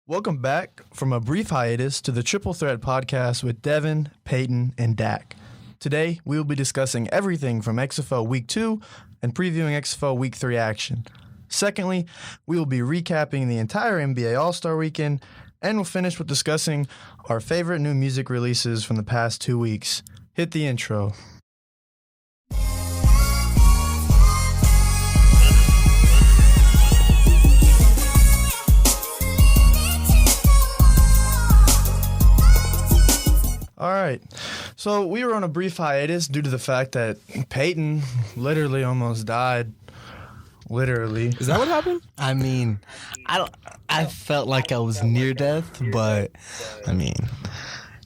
Welcome back from a brief hiatus to the Triple Threat podcast with Devin, Peyton, and Dak. Today, we will be discussing everything from XFL Week 2 and previewing XFL Week 3 action. Secondly, we will be recapping the entire NBA All-Star Weekend, and we'll finish with discussing our favorite new music releases from the past 2 weeks. Hit the intro. All right, so we were on a brief hiatus due to the fact that Peyton literally almost died. Literally. Is that what happened? I mean, I felt like I was near death, but I mean,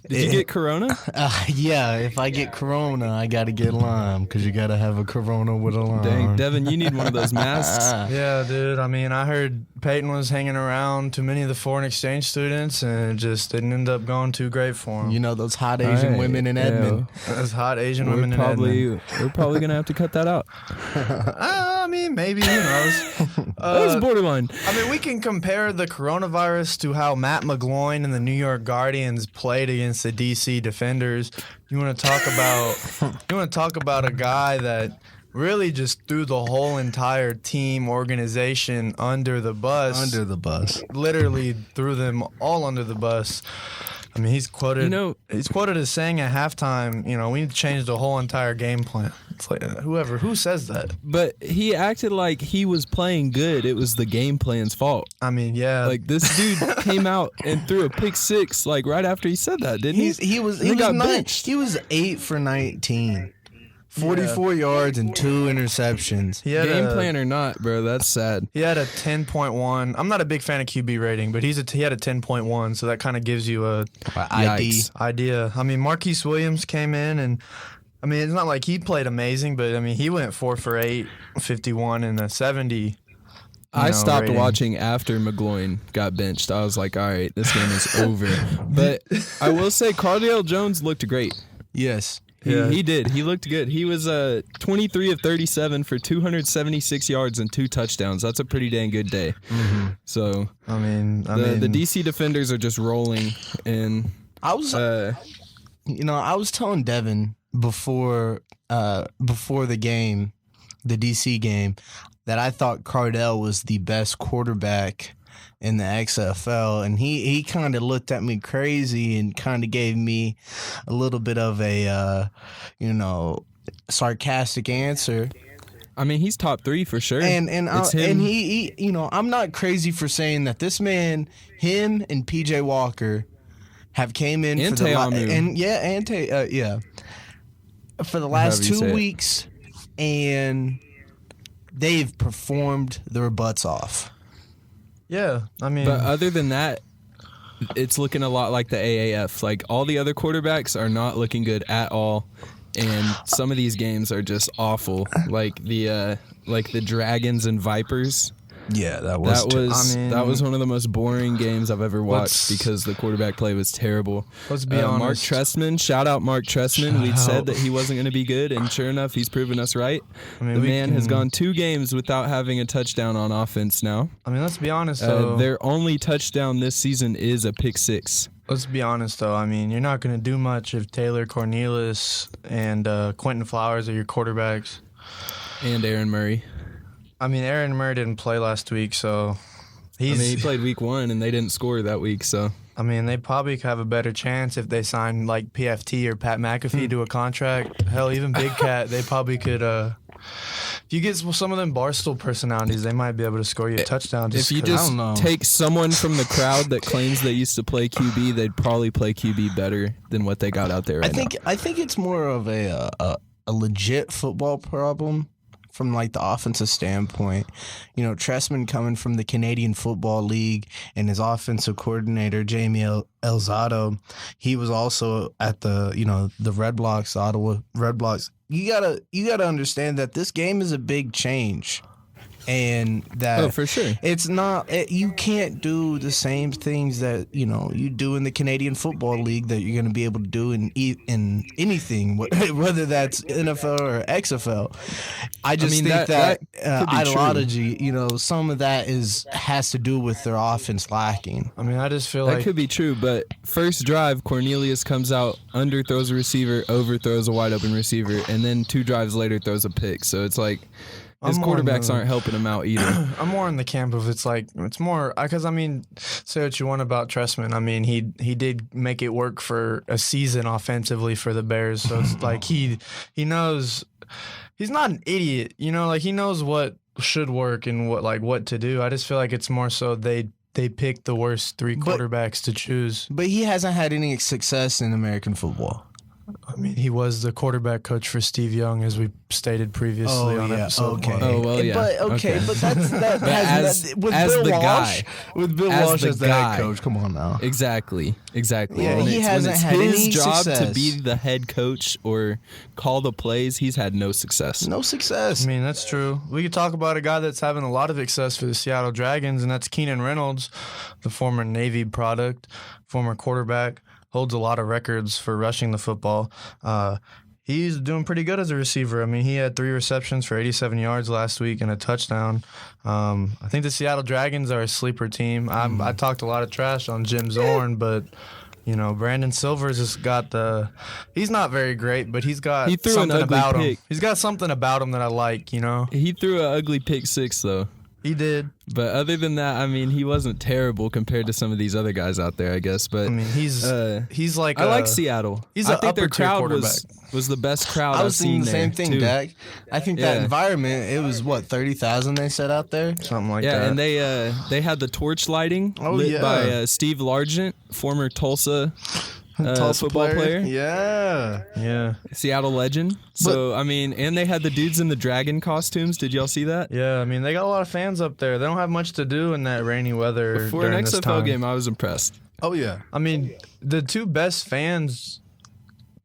Did you get corona? yeah. If I get corona, I gotta get Lyme because you gotta have a corona with a Lyme. Dang, Devin, you need one of those masks. Yeah, dude. I mean, I heard Peyton was hanging around too many of the foreign exchange students, and it just didn't end up going too great for him. You know those hot Asian women in Edmond. Those hot Asian women in Edmond. We're probably gonna have to cut that out. I mean, maybe, who knows? That was borderline. I mean, we can compare the coronavirus to how Matt McGloin and the New York Guardians played against the DC Defenders. You want to talk about a guy that really just threw the whole entire team organization under the bus. Under the bus. Literally threw them all under the bus. I mean, he's quoted as saying at halftime, we need to change the whole entire game plan. It's like, who says that? But he acted like he was playing good. It was the game plan's fault. I mean, yeah. Like, this dude came out and threw a pick six, like, right after he said that, didn't he? He was benched. He was 8 for 19. 44 yards and 2 interceptions. Game plan or not, bro, that's sad. He had a 10.1. I'm not a big fan of QB rating, but he had a 10.1, so that kind of gives you a idea. I mean, Marquise Williams came in, and I mean, it's not like he played amazing, but I mean, he went 4 for 8, 51, and a 70. I stopped watching after McGloin got benched. I was like, all right, this game is over. But I will say Cardale Jones looked great. Yes. He did. He looked good. He was 23 of 37 for 276 yards and 2 touchdowns. That's a pretty dang good day. Mm-hmm. So, I mean, the DC Defenders are just rolling. And I was telling Devin before the game, the DC game, that I thought Cardale was the best quarterback in the XFL, and he kind of looked at me crazy and kind of gave me a little bit of a sarcastic answer. I mean, he's top 3 for sure. And he I'm not crazy for saying that this man, him and PJ Walker have came in and for the for the last 2 weeks, and they've performed their butts off. Yeah, I mean... But other than that, it's looking a lot like the AAF. Like, all the other quarterbacks are not looking good at all, and some of these games are just awful. Like the Dragons and Vipers. Yeah, that was one of the most boring games I've ever watched because the quarterback play was terrible. Let's be honest. Mark Trestman, shout out Mark Trestman. We'd said that he wasn't going to be good, and sure enough, he's proven us right. I mean, the man has gone 2 games without having a touchdown on offense now. I mean, let's be honest, though. Their only touchdown this season is a pick 6. Let's be honest, though. I mean, you're not going to do much if Taylor Cornelius and Quentin Flowers are your quarterbacks. And Aaron Murray. I mean, Aaron Murray didn't play last week, so he played week 1, and they didn't score that week, so. I mean, they probably have a better chance if they sign, like, PFT or Pat McAfee to a contract. Hell, even Big Cat, they probably could, if you get some of them Barstool personalities, they might be able to score you a touchdown. If you just take someone from the crowd that claims they used to play QB, they'd probably play QB better than what they got out there right now. I think it's more of a legit football problem. From like the offensive standpoint, Trestman coming from the Canadian Football League and his offensive coordinator Jamie Elzado, he was also at the Red Blocks, Ottawa Red Blocks. You gotta understand that this game is a big change. and that for sure. it's not you can't do the same things that you do in the Canadian Football League that you're going to be able to do in anything, whether that's NFL or XFL. I think that ideology, some of that has to do with their offense lacking. I mean, I just feel That like could be true, but first drive, Cornelius comes out, underthrows a receiver, overthrows a wide open receiver, and then 2 drives later throws a pick. So it's like his quarterbacks aren't helping him out either. I'm more in the camp of it's more because I mean, say what you want about Trestman. I mean, he did make it work for a season offensively for the Bears. So it's like he knows he's not an idiot. Like he knows what should work and what to do. I just feel like it's more so they pick the worst 3 quarterbacks to choose. But he hasn't had any success in American football. I mean, he was the quarterback coach for Steve Young, as we stated previously on episode 1. Oh, well, yeah. But but that's with as Bill the Walsh. guy. With Bill As Walsh the as the guy. head coach, come on now. Exactly. Yeah, when he it's, hasn't when it's had his any job success. to be the head coach or call the plays, he's had no success. No success. I mean, that's true. We could talk about a guy that's having a lot of success for the Seattle Dragons, and that's Keenan Reynolds, the former Navy product, former quarterback, holds a lot of records for rushing the football. He's doing pretty good as a receiver. I mean, he had 3 receptions for 87 yards last week and a touchdown. I think the Seattle Dragons are a sleeper team. I talked a lot of trash on Jim Zorn, but Brandon Silvers has got he's not very great, but he threw something an ugly about pick. him. He's got something about him that I like, He threw an ugly pick 6, though. He did. But other than that, I mean, he wasn't terrible compared to some of these other guys out there, I guess. But I mean, he's like I like Seattle. He's I an think their upper-tier crowd quarterback. was the best crowd I I've was seen thinking the there, same thing, too. Dak. I think that Yeah. environment, it was 30,000 they said out there. something like Yeah, that. and they had the torch lighting lit by Steve Largent, former Tulsa football player. Yeah. Seattle legend. So, I mean, and they had the dudes in the dragon costumes. Did y'all see that? Yeah, I mean, they got a lot of fans up there. They don't have much to do in that rainy weather For an during this XFL time. game, I was impressed. Oh, yeah. I mean, the 2 best fans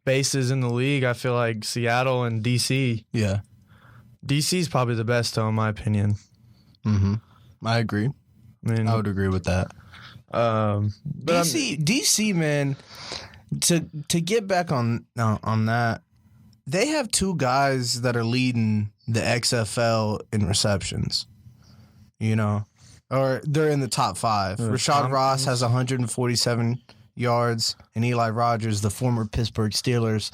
bases in the league, I feel like Seattle and DC. Yeah. DC's probably the best, though, in my opinion. Mm-hmm. I agree. I mean, I would agree with that. but DC, man, to get back on that, they have 2 guys that are leading the XFL in receptions, or they're in the top 5. Rashad Ross has 147 yards, and Eli Rogers, the former Pittsburgh Steelers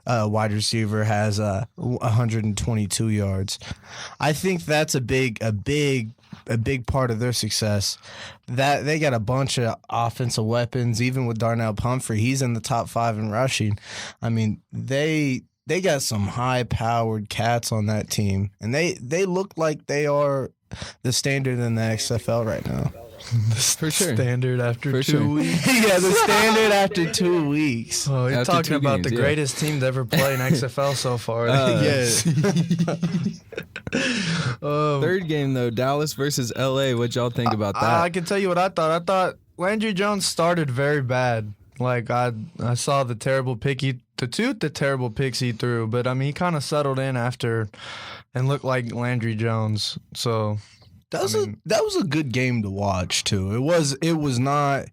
wide receiver, has 122 yards. I think that's a big part of their success. That they got a bunch of offensive weapons. Even with Darnell Pumphrey, he's in the top 5 in rushing. I mean, they got some high-powered cats on that team, and they look like they are the standard in the XFL right now. For sure. Standard after For 2 sure. weeks. Yeah, the standard after 2 weeks. Oh, you're After talking 2 about games, the yeah. greatest team to ever play in XFL so far. Third game, though, Dallas versus LA. What'd y'all think about that? I can tell you what I thought. I thought Landry Jones started very bad. Like I saw the terrible terrible picks he threw, but I mean he kind of settled in after and looked like Landry Jones. So That was a good game to watch too. It was not.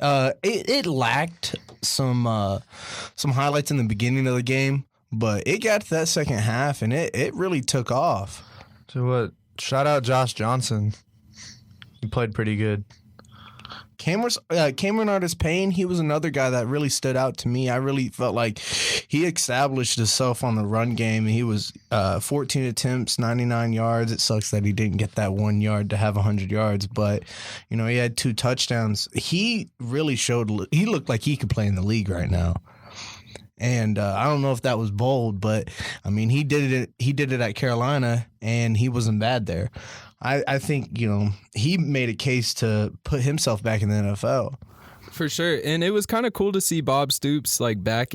It lacked some highlights in the beginning of the game, but it got to that second half and it really took off. So what? Shout out Josh Johnson. He played pretty good. Cameron Artis-Payne, he was another guy that really stood out to me. I really felt like he established himself on the run game. He was 14 attempts, 99 yards. It sucks that he didn't get that 1 yard to have 100 yards, but he had 2 touchdowns. He really he looked like he could play in the league right now. And I don't know if that was bold, but I mean, he did it at Carolina, and he wasn't bad there. I think, he made a case to put himself back in the NFL. For sure. And it was kind of cool to see Bob Stoops back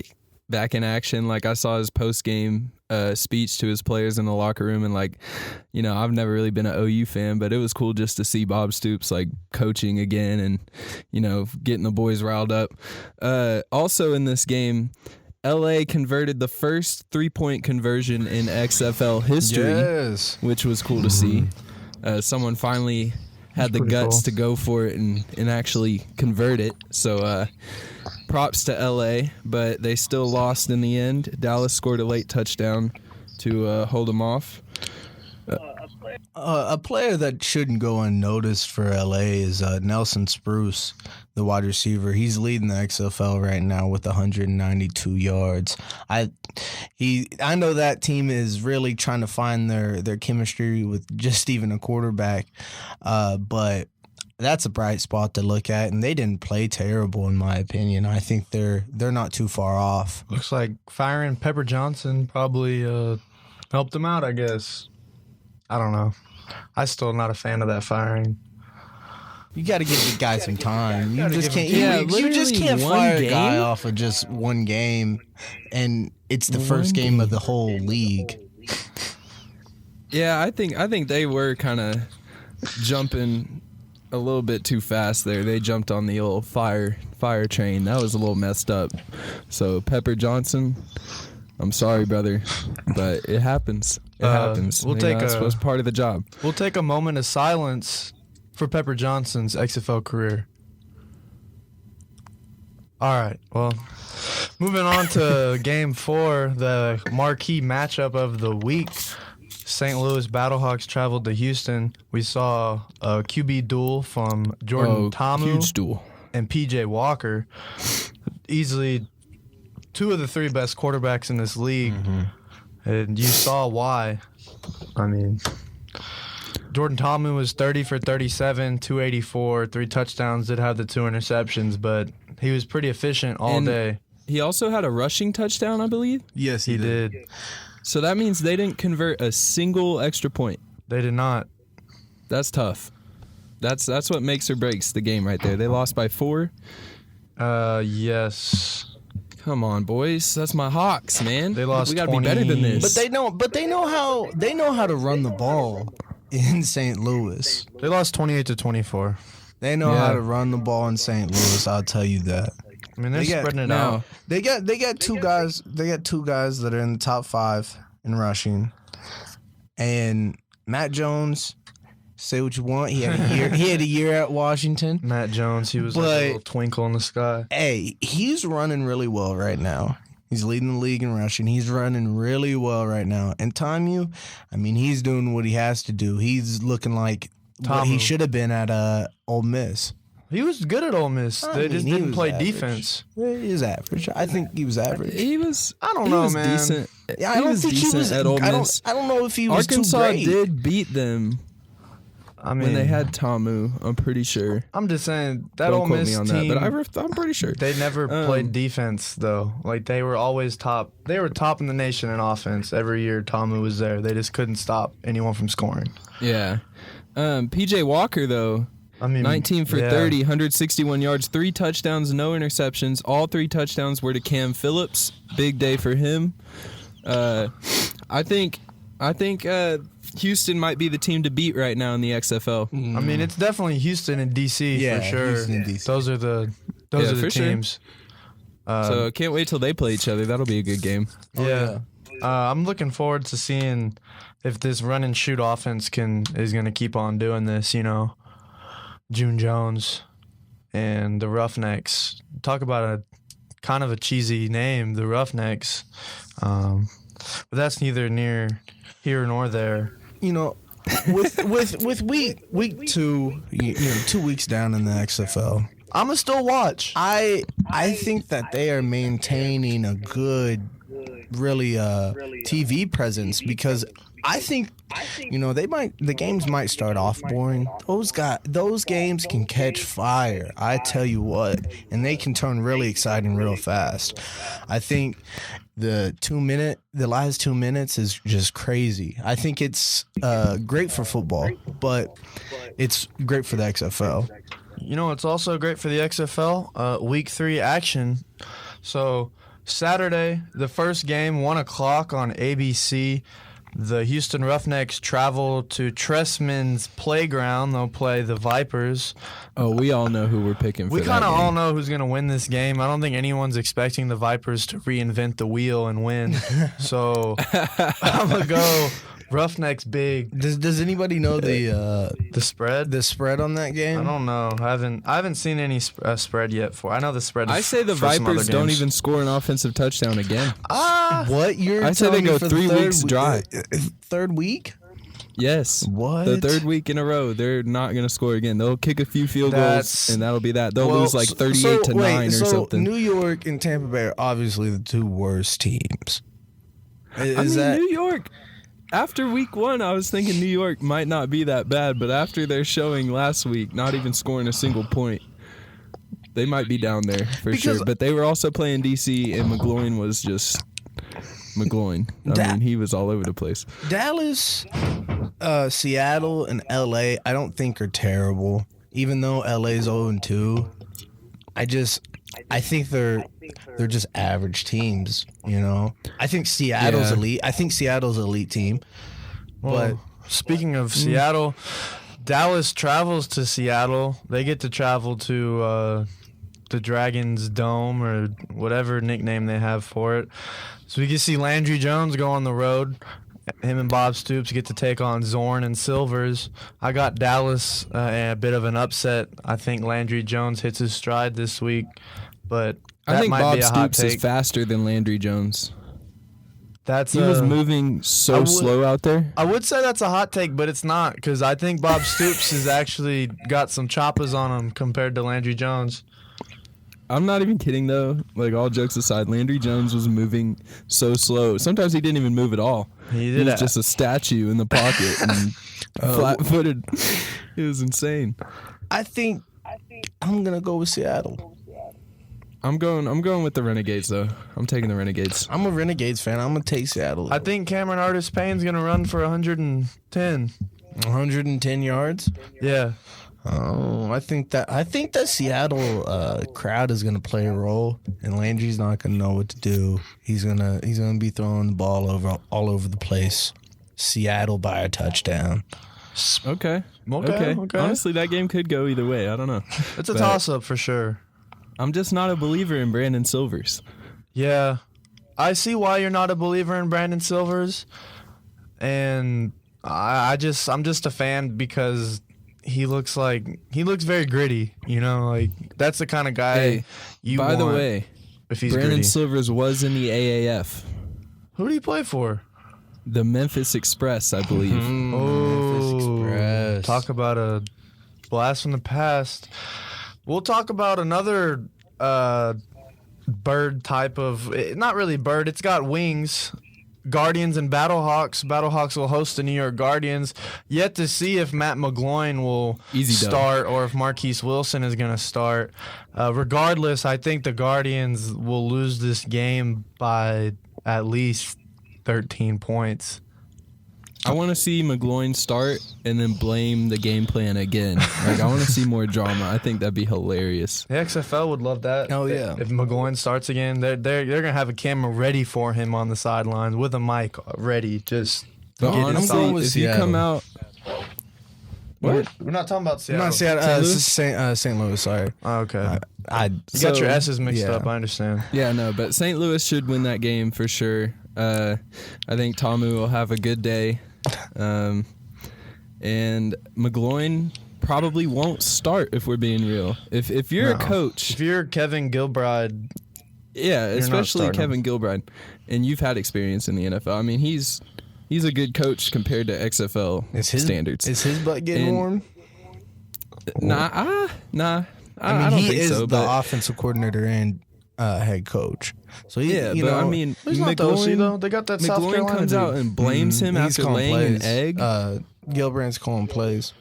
in action. Like I saw his post-game speech to his players in the locker room, and I've never really been an OU fan, but it was cool just to see Bob Stoops coaching again and getting the boys riled up. Also in this game, LA converted the first 3-point conversion in XFL history, Yes. which was cool to see. Someone finally had the pretty guts cool. to go for it and actually convert it. So props to LA, but they still lost in the end. Dallas scored a late touchdown to hold them off. A player that shouldn't go unnoticed for LA is Nelson Spruce, the wide receiver. He's leading the XFL right now with 192 yards. I know that team is really trying to find their chemistry with just even a quarterback, but that's a bright spot to look at, and they didn't play terrible in my opinion. I think they're not too far off. Looks like firing Pepper Johnson probably helped them out, I guess. I don't know. I'm still not a fan of that firing. You got to give the guy some time. You just can't. Yeah, You just literally can't one fire a guy game? off of just one game, and it's the first game of the whole league. Yeah, I think they were kind of jumping a little bit too fast there. They jumped on the old fire train. That was a little messed up. So Pepper Johnson, I'm sorry, brother, but it happens. It happens. we'll take that's what's part of the job. We'll take a moment of silence for Pepper Johnson's XFL career. All right, well, moving on to Game 4, the marquee matchup of the week. St. Louis Battlehawks traveled to Houston. We saw a QB duel from Jordan Ta'amu Huge duel. and PJ Walker. Easily two of the three best quarterbacks in this league. And you saw why. I mean, Jordan Ta'amu was 30 for 37, 284, 3 touchdowns, did have the 2 interceptions, but he was pretty efficient all And day. He also had a rushing touchdown, I believe. Yes, He did. So that means they didn't convert a single extra point. They did not. That's tough. That's what makes or breaks the game right there. They lost by 4. Yes. Come on, boys. That's my Hawks, man. They lost We got to be better than 20. this. But they know how to run the ball in St. Louis. They lost 28 to 24. They know Yeah. how to run the ball in St. Louis. I'll tell you that. I mean, they're They got- spreading it no. out. They got two guys. They got 2 guys that are in the top 5 in rushing, and Matt Jones. Say what you want. He had a year. He had a year at Washington. Matt Jones, he was like But- a little twinkle in the sky. Hey, he's running really well right now. He's leading the league in rushing. He's running really well right now. And Ta'amu, I mean, he's doing what he has to do. He's looking like what he Ta'amu. should have been at Ole Miss. He was good at Ole Miss. I They just mean, he didn't was play average. defense. He was average. I think he was average. He was. I don't he know, was man. Decent. Yeah, I he don't was think he decent was at Ole Miss. I don't know if he was Arkansas too great. did beat them I mean, when they had Ta'amu. I'm pretty sure. I'm just saying that Don't Ole quote Miss me on team. that, but I'm pretty sure. They never played defense though. Like they were always top. They were top in the nation in offense every year. Ta'amu was there. They just couldn't stop anyone from scoring. Yeah. PJ Walker though. I mean, 19 for yeah. 30, 161 yards, 3 touchdowns, no interceptions. All 3 touchdowns were to Cam Phillips. Big day for him. I think Houston might be the team to beat right now in the XFL. I mean, it's definitely Houston and DC Yeah, for sure. Houston and DC. Those are the Yeah, for sure. teams. So can't wait till they play each other. That'll be a good game. Yeah. I'm looking forward to seeing if this run and shoot offense is going to keep on doing this. You know, June Jones and the Roughnecks. Talk about a kind of a cheesy name, the Roughnecks. But that's neither near here nor there. You know, with week 2, you know, 2 weeks down in the XFL. I'm going to still watch. I think that they are maintaining a good, really TV presence because I think, you know, the games might start off boring. Those games can catch fire. I tell you what, and they can turn really exciting real fast. I think the last 2 minutes is just crazy. I think it's great for football, but it's great for the XFL. You know, it's also great for the XFL, Week 3 action. So Saturday, the first game, 1 o'clock on ABC. The Houston Roughnecks travel to Tressman's Playground. They'll play the Vipers. Oh, we all know who we're picking for We that kind of game. all know who's going to win this game. I don't think anyone's expecting the Vipers to reinvent the wheel and win. So I'm going to go Roughneck's big. Does anybody know The spread? the spread on that game? I don't know. I haven't seen any spread yet. I know the spread. I say the for some other Vipers don't games. even score an offensive touchdown again. What you're? I say they telling me go for 3 the weeks dry. Third week? Yes. What? The third week in a row, they're not going to score again. They'll kick a few field That's- goals, and that'll be that. They'll well, lose like 38 to 9 or so something. New York and Tampa Bay are obviously the two worst teams. Is I mean, that New York, after week 1, I was thinking New York might not be that bad, but after their showing last week, not even scoring a single point, they might be down there for Because- sure. But they were also playing D.C., and McGloin was just McGloin. I mean, he was all over the place. Dallas, Seattle, and LA? I don't think are terrible. Even though LA's 0-2, I think they're just average teams. You know, I think Seattle's Yeah. elite. I think Seattle's an elite team. Well, speaking of Seattle, Dallas travels to Seattle. They get to travel to the Dragons Dome or whatever nickname they have for it. So we can see Landry Jones go on the road. Him and Bob Stoops get to take on Zorn and Silvers. I got Dallas a bit of an upset. I think Landry Jones hits his stride this week, but that I think might Bob be a hot Stoops is take. faster than Landry Jones. That's He was moving so would- slow out there. I would say that's a hot take, but it's not because I think Bob Stoops has actually got some choppers on him compared to Landry Jones. I'm not even kidding though. Like, all jokes aside, Landry Jones was moving so slow. Sometimes he didn't even move at all. He He did was just a statue in the pocket and flat-footed. It was insane. I think I'm gonna go with Seattle. I'm going with the Renegades though. I'm taking the Renegades. I'm a Renegades fan. I'm gonna take Seattle. I think Cameron Artis Payne's gonna run for 110. 110 yards. Yeah, Oh, I think that Seattle crowd is gonna play a role, and Landry's not gonna know what to do. He's gonna be throwing the ball all over the place. Seattle by a touchdown. Okay. Okay. Honestly, that game could go either way. I don't know. it's a But toss-up for sure. I'm just not a believer in Brandon Silvers. Yeah, I see why you're not a believer in Brandon Silvers, and I'm just a fan because he looks very gritty. You know, like that's the kind of guy Hey, you by the want way, if he's Brandon gritty. Silvers was in the AAF, Who do you play for? the Memphis Express, I believe. Oh, talk about a blast from the past. We'll talk about another bird type of, not really bird, it's got wings. Guardians and Battlehawks. Battlehawks will host the New York Guardians. Yet to see if Matt McGloin will Easy dub. start or if Marquise Wilson is going to start. Regardless, I think the Guardians will lose this game by at least 13 points. I want to see McGloin start and then blame the game plan again. Like, I want to see more drama. I think that'd be hilarious. The XFL would love that. Oh, yeah. If McGloin starts again, they're gonna have a camera ready for him on the sidelines with a mic ready. Just But get his honestly, going with if you come Seattle. out, what? We're not talking about Seattle. Not Seattle. St. This Louis? is St. Louis. Sorry. Oh, okay. You got So, your S's mixed yeah. up. I understand. Yeah, no, but St. Louis should win that game for sure. I think Tamu will have a good day. And McGloin probably won't start if we're being real. If you're a No. coach, If you're Kevin Gilbride, yeah, not especially starting Kevin Gilbride, and you've had experience in the NFL. I mean, he's a good coach compared to XFL standards. Is his butt getting And- warm? Nah. I mean, I don't he think is so. the But offensive coordinator and head coach. So he, yeah, you but know, I mean, he's not the OC though. They got that South McGloin Carolina comes dude. out and blames him he's after calling laying plays. an egg. Gilbrand's calling plays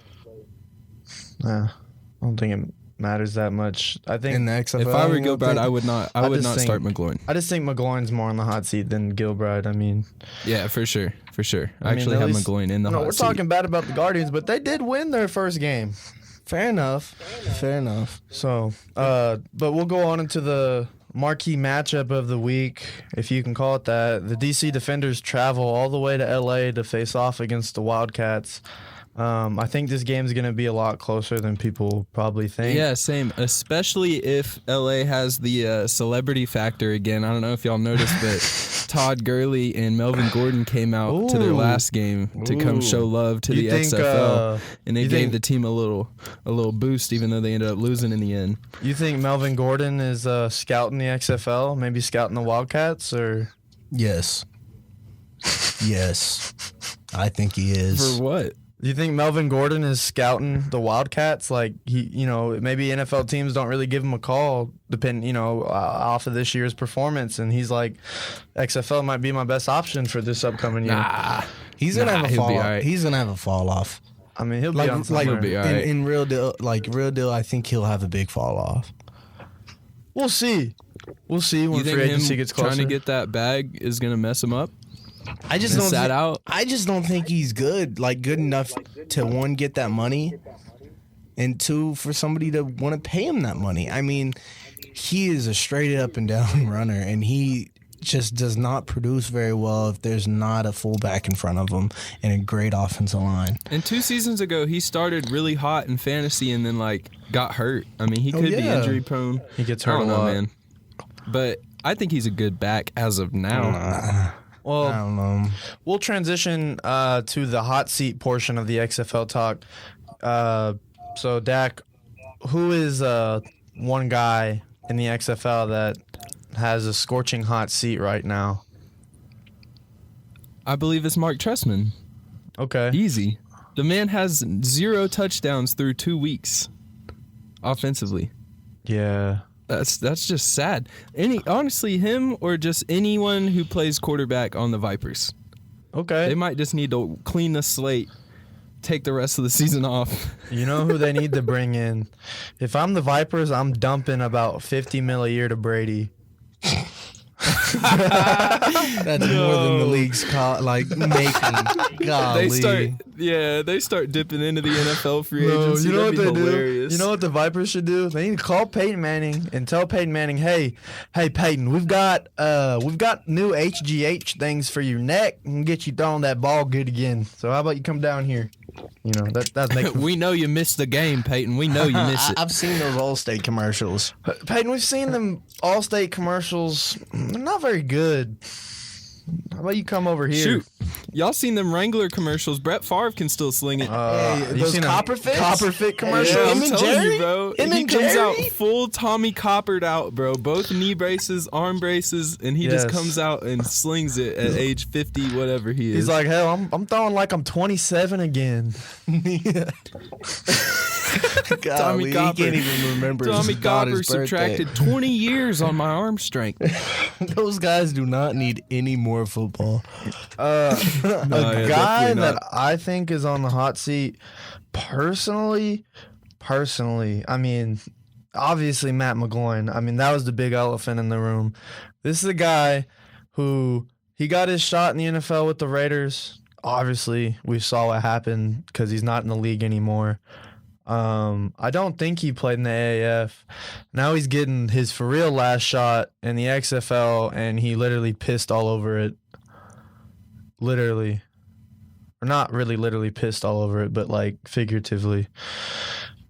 Nah, I don't think it matters that much. I think in the XFL. If I were you don't Gilbride, think? I would not. I I would just not think- start McGloin. I just think McGloin's more on the hot seat than Gilbride. I mean, Yeah, for sure. I mean, actually at have least- McGloin in the no, hot we're seat. talking bad about the Guardians, but they did win their first game. Fair enough. So, but we'll go on into the marquee matchup of the week, if you can call it that. The DC Defenders travel all the way to LA to face off against the Wildcats. I think this game's going to be a lot closer than people probably think. Yeah, same. Especially if LA has the celebrity factor again. I don't know if y'all noticed, but Todd Gurley and Melvin Gordon came out to their Ooh. last game to come show love to You the think, XFL, and they you gave think- the team a little boost, even though they ended up losing in the end. You think Melvin Gordon is scouting the XFL, maybe scouting the Wildcats, or Yes. Yes. I think he is. For what? do you think Melvin Gordon is scouting the Wildcats? Like maybe NFL teams don't really give him a call, off of this year's performance, and he's like, XFL might be my best option for this upcoming year. He's gonna have a he'll fall be off. all right. He's gonna have a fall off. I mean, he'll be Like, on like somewhere. He'll be all right. in real deal, I think he'll have a big fall off. We'll see. We'll see when You think free agency him gets closer. trying to get that bag is gonna mess him up? I just And don't sat thi- out? I just don't think he's good enough to, one, get that money, and two, for somebody to want to pay him that money. I mean, he is a straight up and down runner, and he just does not produce very well if there's not a fullback in front of him and a great offensive line. And 2 seasons ago, he started really hot in fantasy and then got hurt. I mean, he could be yeah. injury prone. He gets I hurt don't a know, lot. man. But I think he's a good back as of now. Well, I don't know. we'll transition to the hot seat portion of the XFL talk. So, Dak, who is one guy in the XFL that has a scorching hot seat right now? I believe it's Mark Trestman. Okay. Easy. The man has 0 touchdowns through 2 weeks offensively. Yeah. That's just sad. Honestly, him or just anyone who plays quarterback on the Vipers. Okay. They might just need to clean the slate, take the rest of the season off. You know who they need to bring in? If I'm the Vipers, I'm dumping about $50 million a year to Brady. That's more than the league's making. Golly. They start dipping into the NFL free No, agency. you know what That'd they be hilarious. do? You know what the Vipers should do? They need to call Peyton Manning and tell Peyton Manning, hey Peyton, we've got new HGH things for your neck and get you throwing that ball good again. So how about you come down here? You know, that's making We know you missed the game, Peyton. We know you missed it. I've seen those Allstate commercials. Peyton, we've seen them Allstate commercials. They're not very good. How about you come over here? Shoot. Y'all seen them Wrangler commercials? Brett Favre can still sling it. Hey, you those seen them Copper Fits? Copper Fit commercials? Yeah, I'm Him and telling Jerry? you, bro. Him He and comes out Jerry? full Tommy Coppered out, bro. Both knee braces, arm braces, and he just Yes. comes out and slings it at age 50, whatever he is. He's like, hell, I'm throwing like I'm 27 again. Golly, he Copper. can't even remember Tommy his Copper daughter's birthday. subtracted 20 years on my arm strength. Those guys do not need any more football. A yeah, guy definitely that not. I think is on the hot seat, personally, I mean, obviously Matt McGloin. I mean, that was the big elephant in the room. This is a guy who he got his shot in the NFL with the Raiders. Obviously, we saw what happened because he's not in the league anymore. I don't think he played in the AAF. Now he's getting his for real last shot in the XFL, and he literally pissed all over it. Literally. Or not really literally pissed all over it, but like figuratively.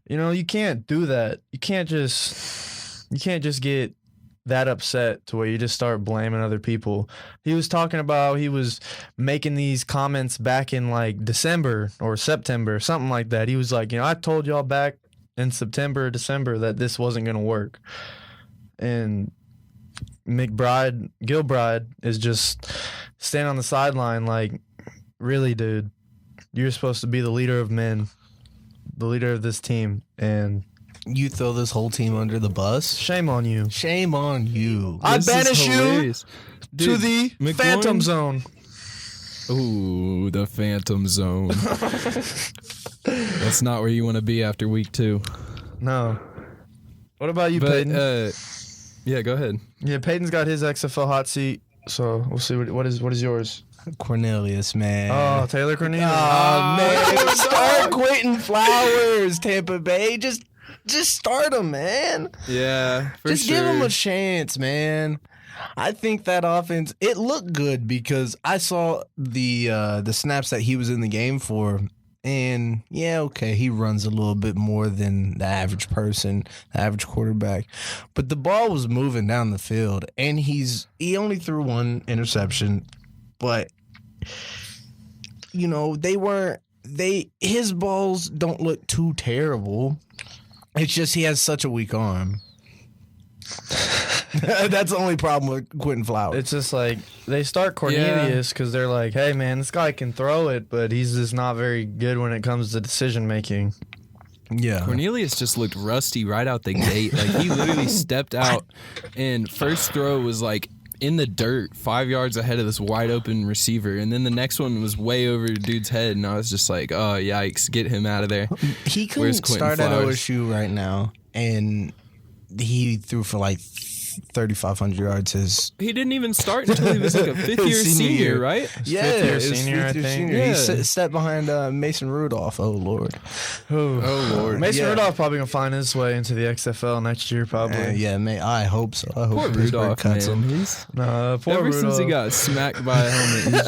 You know, you can't do that. You can't just get that upset to where you just start blaming other people. He was talking about he was making these comments back in like December or September, something like that. He was like, I told y'all back in September or December that this wasn't going to work. And Gilbride is just standing on the sideline like, really, dude, you're supposed to be the leader of men, the leader of this team, and You throw this whole team under the bus? shame on you. Shame on you. I This is banish you hilarious. to Dude, the McGloin- Phantom Zone. Ooh, the Phantom Zone. That's not where you want to be after week 2. No. What about you, But Peyton? yeah, go ahead. Yeah, Peyton's got his XFL hot seat, so we'll see what is yours. Cornelius, man. Oh, Taylor Cornelius. Oh, man. Start Quentin Flowers, Tampa Bay. Just start him, man. Yeah, for Just give him a chance, man. I think that offense, it looked good because I saw the snaps that he was in the game for, And yeah, okay, he runs a little bit more than the average person, the average quarterback. But the ball was moving down the field, and he only threw one interception. But his balls don't look too terrible. It's just he has such a weak arm. That's the only problem with Quentin Flowers. It's just like they start Cornelius because they're like, hey, man, this guy can throw it, but he's just not very good when it comes to decision making. Yeah. Cornelius just looked rusty right out the gate. Like, he literally stepped out, and first throw was like in the dirt 5 yards ahead of this wide open receiver, and then the next one was way over the dude's head, and I was just like, oh, yikes, get him out of there. He couldn't start at OSU right now, and he threw for like 3,500 yards. He didn't even start until he was like a fifth-year senior, right? Yeah, fifth-year senior, I think. Senior. Yeah. He stepped behind Mason Rudolph. Oh, Lord. Oh, Lord. Mason Rudolph probably going to find his way into the XFL next year, probably. Yeah, I hope so. I hope poor Rudolph, cuts man. him. Ever since he got smacked by a helmet,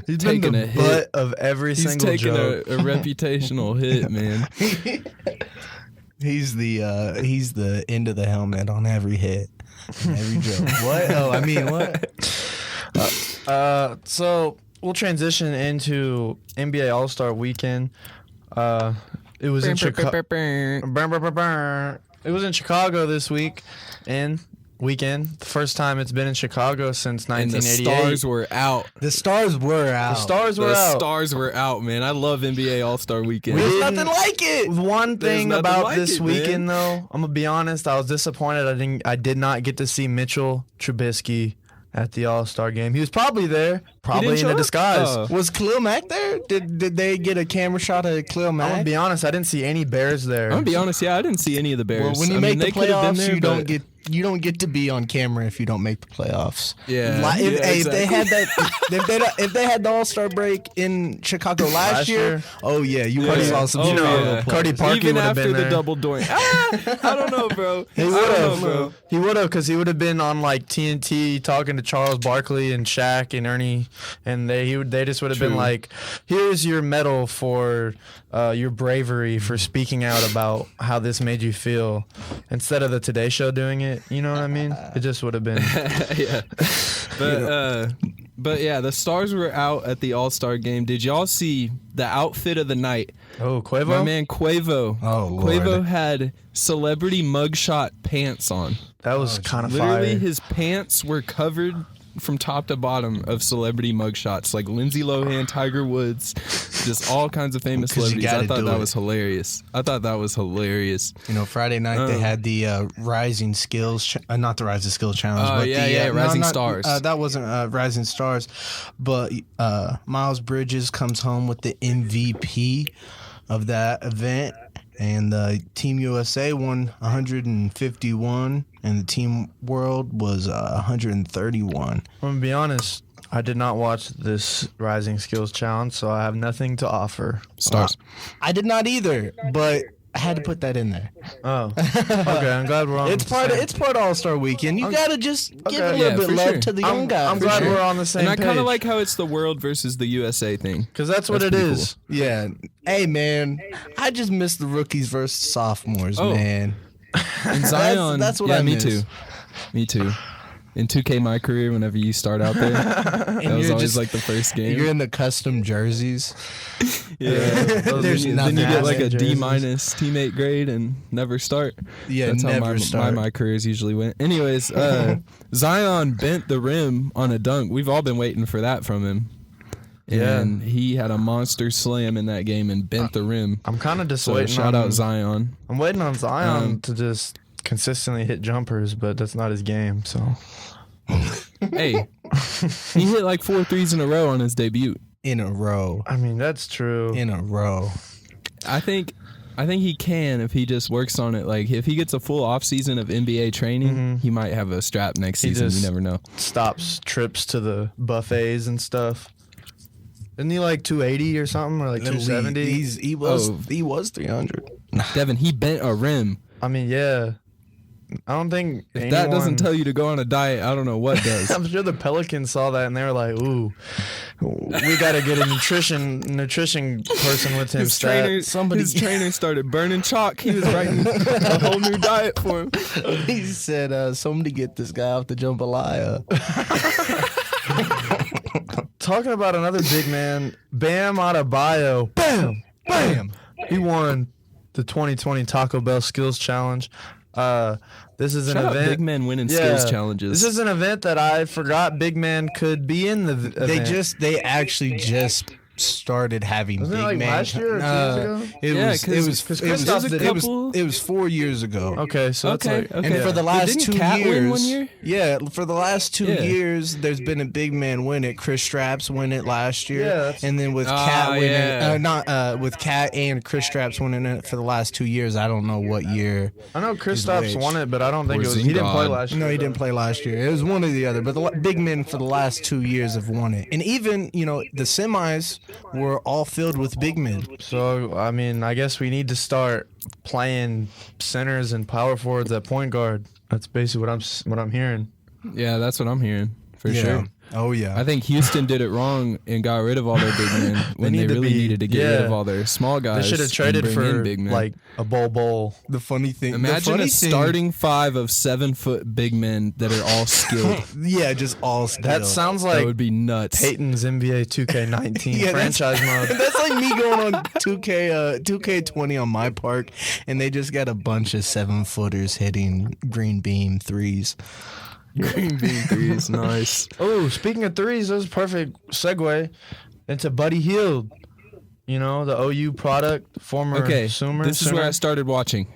he's taking been the a butt hit. of every single taking joke. a reputational hit, man. He's the end of the helmet on every hit. Every joke. What? Oh, I mean, what? So we'll transition into NBA All-Star Weekend. It was in Chicago. It was in Chicago this weekend. The first time it's been in Chicago since 1988. And the stars were out. The stars were out. The stars were out, man. I love NBA All-Star Weekend. There's nothing like it. One thing nothing about like this it, weekend, man. though, I'm gonna be honest. I was disappointed. I did not get to see Mitchell Trubisky at the All-Star game. He was probably there, probably in a disguise. Was Khalil Mack there? Did they get a camera shot of Khalil Mack? I'm gonna be honest. I didn't see any Bears there. I'm gonna be honest, I didn't see any of the Bears. Well, when you make the they could have been playoffs, there, you don't get to be on camera if you don't make the playoffs. Yeah. If they had exactly. if they had the All-Star break in Chicago last year, oh yeah, you would have saw some Chicago players. Cody Parkey even would have after been the there. double doink. I don't know, bro. He would have, because he would have been on like TNT talking to Charles Barkley and Shaq and Ernie, and they just would have been like, "Here's your medal for your bravery for speaking out about how this made you feel," instead of the Today Show doing it. You know what I mean? It just would have been. Yeah. But yeah, the stars were out at the All-Star game. Did y'all see the outfit of the night? Oh, Quavo? My man Quavo. Oh, Lord. Quavo had celebrity mugshot pants on. That was kind of Literally, fire. his pants were covered from top to bottom of celebrity mugshots, like Lindsay Lohan, Tiger Woods, just all kinds of famous 'Cause you celebrities. I gotta thought do that it. was hilarious. Friday night they had the Rising Skills, not the Rising Skills Challenge, but the Rising Stars. That wasn't Rising Stars, but Miles Bridges comes home with the MVP of that event, and Team USA won 151, and the Team World was 131. I'm going to be honest. I did not watch this Rising Skills Challenge, so I have nothing to offer. Stars. I did not either, but I had to put that in there. Oh, okay. I'm glad we're on. It's part of All-Star Weekend. You gotta just give a little bit for love sure. to the young guys. I'm glad sure. we're on the same And I page. kind of like how it's the world versus the USA thing. because that's what it pretty is. Yeah. Hey man, I just miss the rookies versus sophomores, Oh. man. And Zion. that's what yeah, I me miss. too. Me too. In 2K My Career, whenever you start out there, that was you're always just- like the first game. You're in the custom jerseys. Yeah. There's then nothing you get like a jerseys. D- teammate grade and never start. Yeah, That's how never start. my careers usually went. Anyways, Zion bent the rim on a dunk. We've all been waiting for that from him. Yeah. And he had a monster slam in that game and bent the rim. I'm kind of just So waiting shout on out Zion. I'm waiting on Zion Um, to just consistently hit jumpers, but that's not his game. So Hey, he hit like 4 threes in a row on his debut. In a row. I mean that's true. In a row. I think he can if he just works on it. Like if he gets a full off season of NBA training, he might have a strap next season. You just- never know. Stops trips to the buffets and stuff. Isn't he like 280 or something, or like 270? He was 300. Devin, he bent a rim. I mean, yeah. I don't think If that doesn't tell you to go on a diet, I don't know what does. I'm sure the Pelicans saw that and they were like, "Ooh, we got to get a nutrition person with him." His trainer started burning chalk. He was writing a whole new diet for him. He said, "Somebody get this guy off the jambalaya." Talking about another big man, Bam Adebayo. Bam, bam. He won the 2020 Taco Bell Skills Challenge. This is an Shout out event. big men winning skills challenges. This is an event that I forgot big man could be in the event. They actually just started having Wasn't big it like man. last year or 2 years ago? It was 4 years ago. Okay, so it's like And for the last Didn't 2 Cat years, win 1 year? Yeah, for the last 2 Yeah. years, there's been a big man win it. Chris Strapps win it last year, Yeah, that's- and then with Cat winning, yeah. with Cat and Chris Strapps winning it for the last 2 years. I don't know what year. I know Kristaps Which? won it, but I don't think it was. He didn't play Porzingis. last year. No, he didn't play last year. It was one or the other. But the big men for the last 2 years have won it, and even the semis were all filled with big men. So I mean, I guess we need to start playing centers and power forwards at point guard. That's basically what I'm hearing. Yeah, that's what I'm hearing for sure. Oh yeah. I think Houston did it wrong and got rid of all their big men when they need to really be- needed to get rid yeah. of all their small guys. They should have and traded bring for in big men. like a bowl. the funny thing. Imagine a starting 5 of 7-foot big men that are all skilled. Yeah, just all skill. That sounds That like would be nuts. Peyton's NBA 2K19 Yeah, that's- franchise mode. That's like me going on 2K20 on my park, and they just got a bunch of 7-footers hitting green beam threes. Green bean threes, nice. Oh, speaking of threes, that was a perfect segue into Buddy Hield. The OU product, former Okay, Sooner. this is where I started watching.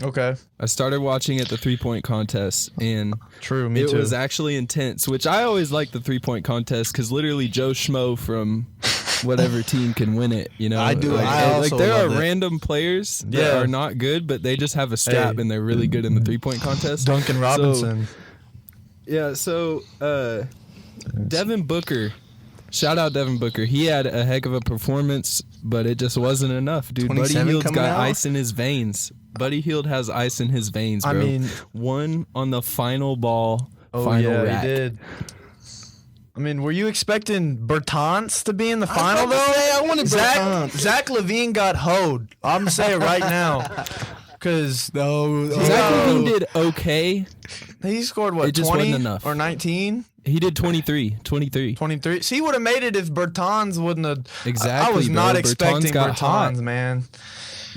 Okay, I started watching at the 3-point contest, and true. Me it too. was actually intense, which I always like the 3-point contest because literally Joe Schmo from whatever team can win it. I do. Like, I also there are love it. random players that Yeah. are not good, but they just have a strap Hey. and they're really good in the 3-point contest. Duncan Robinson. So Devin Booker. Shout out Devin Booker. He had a heck of a performance, but it just wasn't enough, dude. Buddy 27 Hield's coming got out? ice in his veins. Buddy Hield has ice in his veins, bro. I mean- one on the final ball, Oh final yeah, rack. he did. I mean, were you expecting Bertans to be in the was final about though? to say, I wanted Bertans. Zach LaVine got hoed. I'm gonna say it right now, because No, Zach LaVine did okay. he scored what, It just 20 wasn't enough. or 19, He did 23. 23. See, he would have made it if Bertans wouldn't have. Exactly, I was bro. not Bertans expecting got hot. Bertans, man.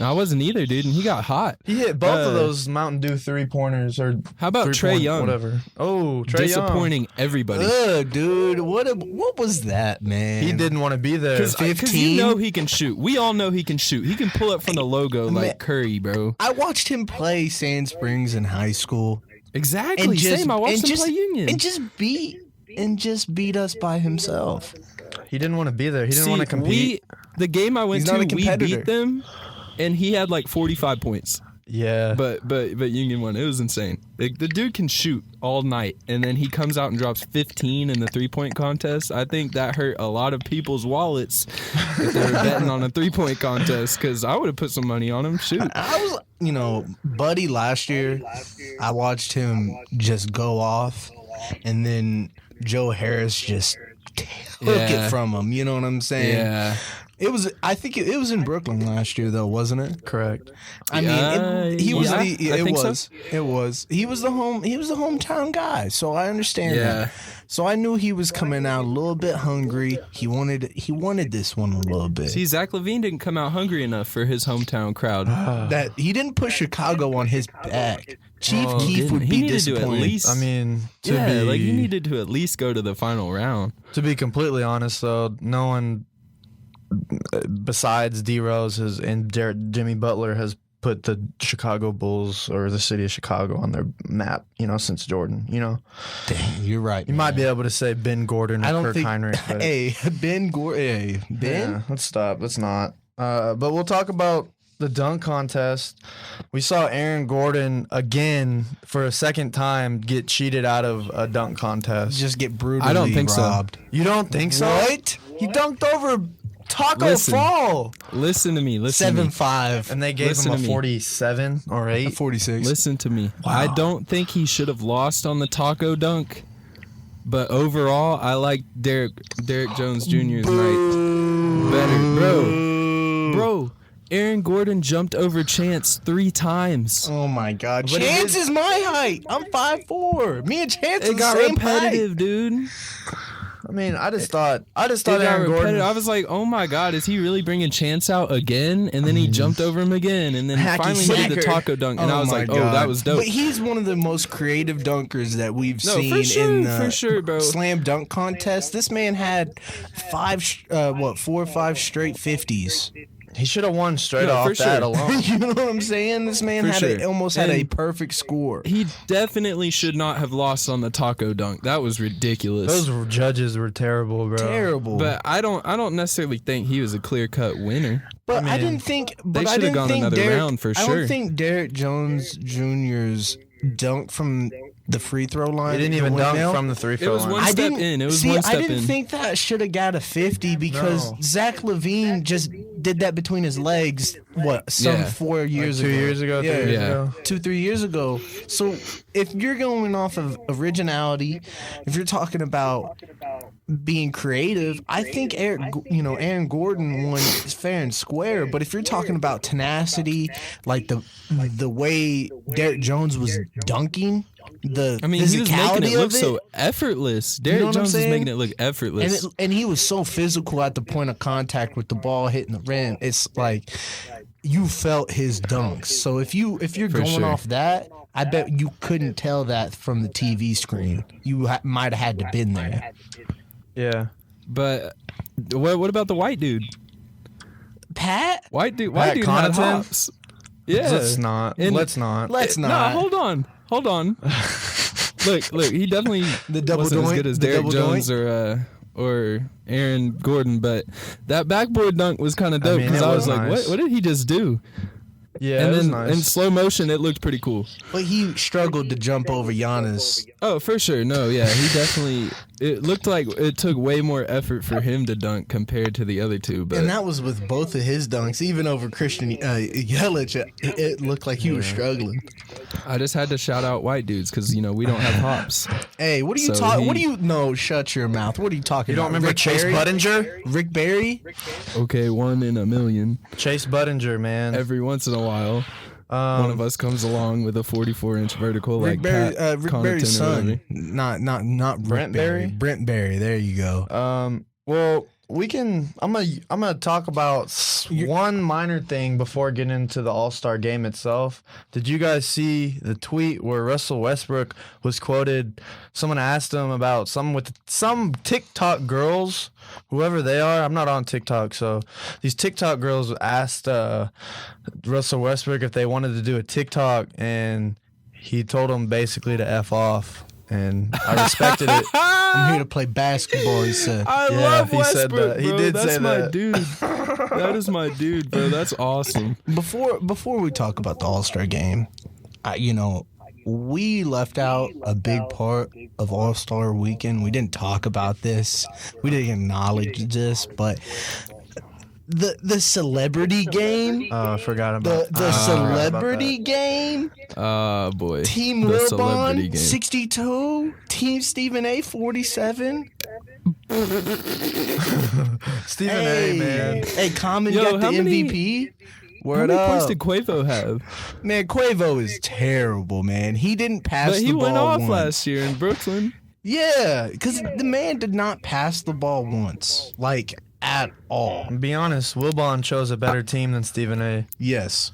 I wasn't either, dude, and he got hot. He hit both of Uh, those Mountain Dew 3-pointers or. How about Trae 3-point Young? Whatever. Oh, Trae Young. Disappointing everybody. Ugh, dude, what was that, man? He didn't want to be there. Because 15? you know he can shoot. We all know he can shoot. He can pull up from the logo like Man. Curry, bro. I watched him play Sand Springs in high school. Exactly. Same. I watched him play Union. and just beat us by himself. He didn't want to be there. He didn't want to compete. The game I went He's not to, a we competitor. beat them, and he had like 45 points. Yeah. But Union won. It was insane. The dude can shoot all night, and then he comes out and drops 15 in the 3-point contest. I think that hurt a lot of people's wallets if they were betting on a 3-point contest, because I would have put some money on him. Shoot. I was, Buddy last year, I watched him just go off, and then Joe Harris just took Yeah. it from him. You know what I'm saying? Yeah. I think it was in Brooklyn last year, though, wasn't it? Correct. I mean, he was. yeah, It I think so. was. It was. He was the hometown guy, so I understand Yeah. that. So I knew he was coming out a little bit hungry. He wanted this one a little bit. See, Zach LaVine didn't come out hungry enough for his hometown crowd. That he didn't put Chicago on his back. Chief Oh, Keef would he be needed to at disappointed. least. I mean, he needed to at least go to the final round. To be completely honest, though, no one besides D Rose and Jimmy Butler has put the Chicago Bulls or the city of Chicago on their map, since Jordan. Dang, you're right. You might be able to say Ben Gordon or I don't Kirk think. Heinrich. But Hey, Ben Gordon. Hey, Ben. yeah, let's stop. Let's not. But we'll talk about the dunk contest. We saw Aaron Gordon again for a second time get cheated out of a dunk contest. Just get brutally I don't think so. robbed. You don't think so? What? He dunked over Taco Listen. Fall. Listen to me. Listen to me. 7-5 And they gave Listen him a to me. 47 or 8. 46. Listen to me. I don't think he should have lost on the taco dunk, but overall, I like Derek Jones Jr.'s night better, bro. Aaron Gordon jumped over Chance 3 times. Oh my God! But it Chance is- is my height. I'm 5'4". Me and Chance is It the got same repetitive, height. dude. I mean, I just thought It got Aaron Gordon. repetitive. I was like, oh my God, is he really bringing Chance out again? And then he jumped over him again, and then Hacky finally he did the sacker. taco dunk, and Oh I was my like, God. oh, that was dope. But he's one of the most creative dunkers that we've No, for seen sure, in the for sure, bro. slam dunk contest. This man had 4 or 5 straight 50s. He should have won straight No, off for that sure. alone. You know what I'm saying? This man For had sure. almost had a And- perfect score. He definitely should not have lost on the taco dunk. That was ridiculous. Those judges were terrible, bro. Terrible. But I don't necessarily think he was a clear-cut winner. But I, mean, didn't think. But they I should've didn't gone think another Derek, round for I sure. don't think Derek Jones Jr.'s dunk from the free throw line. He didn't the even dunk windmill, from the 3 It throw was line. one I step didn't in. It was see. one I step didn't in. think that should have got a 50 because No. Zach Levine just did that between his legs. What some Yeah. 4 years 2 ago? years ago, 3 Yeah. years Yeah. ago. 2-3 years ago. So if you're going off of originality, if you're talking about being creative, I think Aaron Gordon won fair and square. But if you're talking about tenacity, like the way Derek Jones was dunking, the I mean, he was making physicality it look of it, so effortless. know Derek what I'm Jones was saying? making it look effortless. and he was so physical at the point of contact with the ball hitting the rim. It's like you felt his dunks. So if you're going sure. off that, I bet you couldn't tell that from the TV screen. You might have had to been there. Yeah. But what about the white dude? Pat, White dude Pat had Connaughton? hops. Yeah. Let's not. And- Let's not. let's No, not. hold on. Look, he definitely The double wasn't as doink? good as The Derek double Jones or Aaron Gordon, but that backboard dunk was kind of dope mean, because it I was was like, nice. what did he just do? Yeah, And it was then nice. in slow motion, it looked pretty cool. But he struggled to jump over Giannis. Oh, for sure. No, yeah, he definitely. It looked like it took way more effort for him to dunk compared to the other two. But And that was with both of his dunks, even over Christian Yelich. It looked like he was struggling. I just had to shout out white dudes because we don't have hops. Hey, what are you So talking? What he- do you? No, shut your mouth. What are you talking You don't about? remember Rick Chase Barry? Budinger? Rick Barry? Okay, 1 in a million. Chase Budinger, man. Every once in a while, one of us comes along with a 44-inch vertical Rick like Barry, Pat Rick Connaughton Barry's or son, whatever. not Brent Rick Barry. Barry? Brent Barry. There you go. Well, we can. I'm gonna talk about one minor thing before getting into the All-Star game itself. Did you guys see the tweet where Russell Westbrook was quoted? Someone asked him about some TikTok girls, whoever they are. I'm not on TikTok, so these TikTok girls asked Russell Westbrook if they wanted to do a TikTok, and he told them basically to F off. And I respected it. I'm here to play basketball. He said. I Yeah, love he said Westbrook, that. He bro. did That's say my that. dude. That is my dude, bro. That's awesome. Before we talk about the All-Star game, we left out a big part of All-Star weekend. We didn't talk about this. We didn't acknowledge this, but the celebrity game, Oh, I forgot about the celebrity game, Boy. Team The celebrity Wilbon game. 62, Team Stephen A 47. Stephen A, man. Hey, Common Yo, got the how many- MVP. How Word many points up. did Quavo have? Man, Quavo is terrible, man. He didn't pass But the he ball went off once. last year in Brooklyn. Yeah, because the man did not pass the ball once, like at all. Be honest, Wilbon chose a better team than Stephen A. Yes.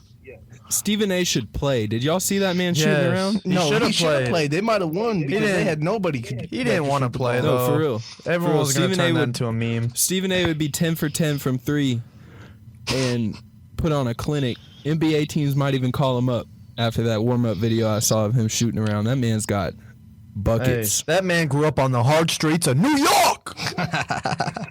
Stephen A should play. Did y'all see that man shooting Yes. around? He No, should've he should have played. played. They might have won because they didn't- had nobody. He didn't want to play, No, though. for real. Everyone For real. was going to Stephen A turn that would- into a meme. Stephen A would be 10 for 10 from 3 and put on a clinic. NBA teams might even call him up after that warm-up video I saw of him shooting around. That man's got Hey, buckets. that man grew up on the hard streets of New York.